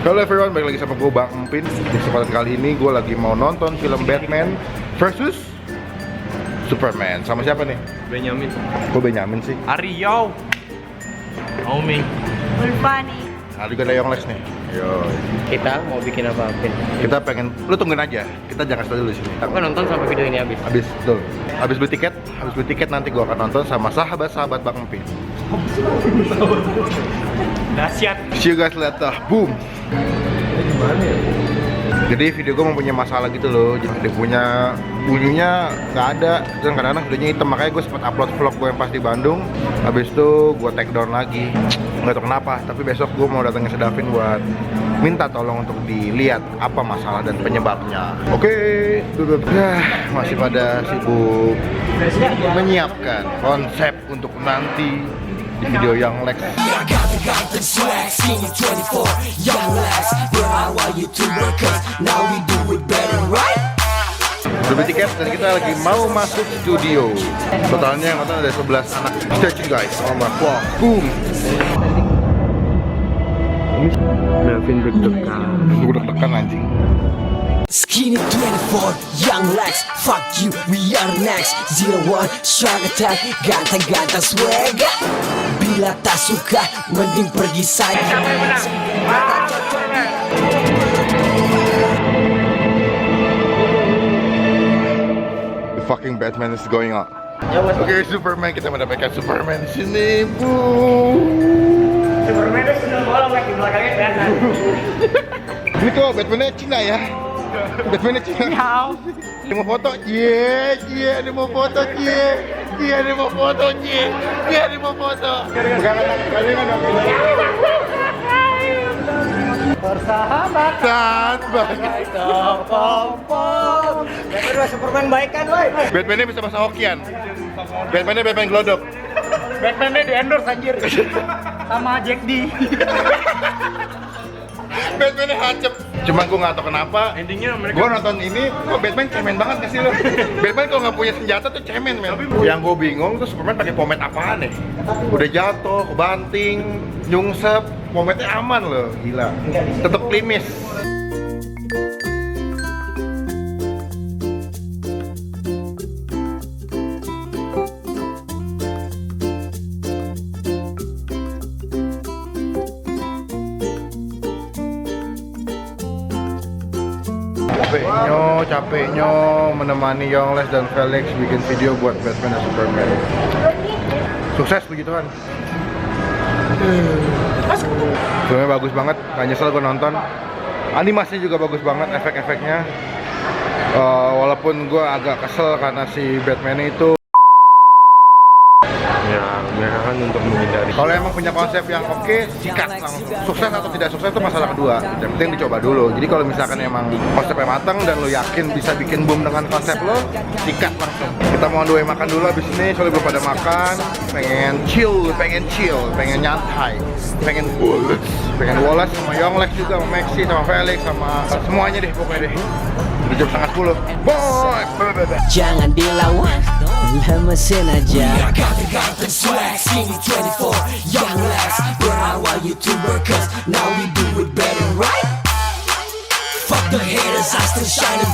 Halo everyone, balik lagi sama gue Bang Empin. Di kesempatan kali ini gue lagi mau nonton film Batman versus Superman. Sama siapa nih? Benyamin. Gue Benyamin sih. Aryo. Naomi. Ulfani. Nah, juga ada Yonglex nih. Yo. Kita mau bikin apa, Pin? Kita pengen, lu tungguin aja. Kita jangan stay dulu di sini. Aku nonton sampai video ini habis. Habis, betul. Habis beli tiket nanti gue akan nonton sama sahabat-sahabat Bang Empin. Dahsyat. See you guys later. Boom. Jadi video gue mempunyai masalah gitu loh. Jadi punya bunyinya nggak ada. Dan kadang-kadang videonya hitam. Makanya gue sempat upload vlog gue yang pas di Bandung. Habis itu gue take down lagi. Nggak tahu kenapa. Tapi besok gue mau datangin Sedavin buat minta tolong untuk dilihat apa masalah dan penyebabnya. Oke. Masih pada sibuk menyiapkan konsep untuk nanti di video yang Lex. Udah beli tiket dan kita lagi mau masuk studio. Totalnya yang nonton ada 11 anak. Stay tune guys, sama vlog. Boom. Melvin deg-degan. Gue deg-degan anjing. Skinny 24, Young Lex, fuck you, we are next. 01, shark attack, ganteng-ganteng swag. Bila tak suka, mending pergi saja. The fucking Batman is going on. Oke, Superman, kita mendapatkan Superman di sini. Superman itu seneng bolong di belakangnya kelihatan. Ini kok Batman-nya Cina ya? Batman-nya Cina. Dia mau foto, dia mau foto, dia mau foto, dia mau foto. Bersahabat. Batman Superman baik kan, woi? Batman-nya bisa bahasa Hokian. Batman-nya Batman Glodok. Batman-nya di endorse anjir. Sama Jack D. Batman-nya hacep. Cuman gue nggak tahu kenapa. Endingnya mereka. Gue nonton ini, kok Batman cemen banget kasih lo. Batman kalau nggak punya senjata tuh cemen men. Yang gue bingung tuh Superman pakai pomade apaan nih? Udah jatuh, kebanting, nyungsep, pomade-nya aman loh, gila. Tetep klimis. Capeknya menemani Yonglex dan Felix bikin video buat Batman dan Superman. Sukses begitu kan? Filmnya bagus banget, gak nyesel gue nonton. Animasinya juga bagus banget, efek-efeknya. Walaupun gue agak kesel karena si Batman itu Ya, mereka kan untuk menghindari. kalau emang punya konsep yang oke, sikat langsung. Sukses atau tidak sukses itu masalah kedua. Yang penting dicoba dulu. Jadi kalau misalkan emang konsepnya matang dan lo yakin bisa bikin boom dengan konsep lo, sikat langsung. Kita mau dua makan dulu abis ini, soalnya belum pada makan. Pengen chill, pengen nyantai, pengen woles sama Yonglex juga, sama Maxi, sama Felix, sama semuanya deh pokoknya deh. Udah jam 9:30. Boy! Jangan dilawan, lemesin aja. Ganteng swag, skinny 24, Young Lex, berawal YouTuber, cause now we do it better, right? Fuck the haters, I still shine.